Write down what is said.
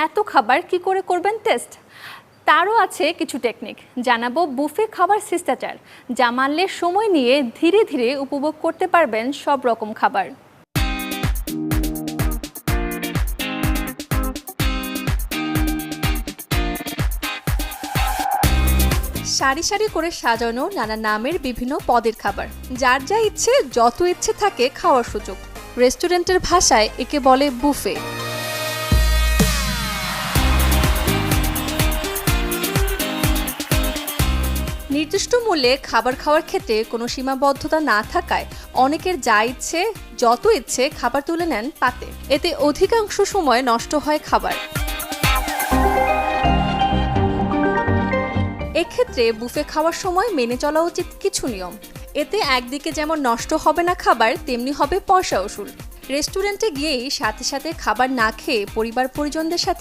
এত খাবার কি করে করবেন টেস্ট? তারও আছে কিছু টেকনিক। জানাবো বুফে খাবার শিষ্টাচার, যা মানলে সময় নিয়ে ধীরে ধীরে উপভোগ করতে পারবেন সব রকম খাবার। সারি সারি করে সাজানো নানা নামের বিভিন্ন পদের খাবার, যার যা ইচ্ছে যত ইচ্ছে থাকে খাওয়ার সুযোগ। রেস্টুরেন্টের ভাষায় একে বলে বুফে। নির্দিষ্ট মূল্যে খাবার খাওয়ার ক্ষেত্রে কোনো সীমাবদ্ধতা না থাকায় অনেকের যা ইচ্ছে যত ইচ্ছে খাবার তুলে নেন পাতে। এতে অধিকাংশ সময় নষ্ট হয় খাবার। এক্ষেত্রে বুফে খাওয়ার সময় মেনে চলা উচিত কিছু নিয়ম। এতে একদিকে যেমন নষ্ট হবে না খাবার, তেমনি হবে পয়সা উসুল। রেস্টুরেন্টে গিয়েই সাথে সাথে খাবার না খেয়ে পরিবার পরিজনদের সাথে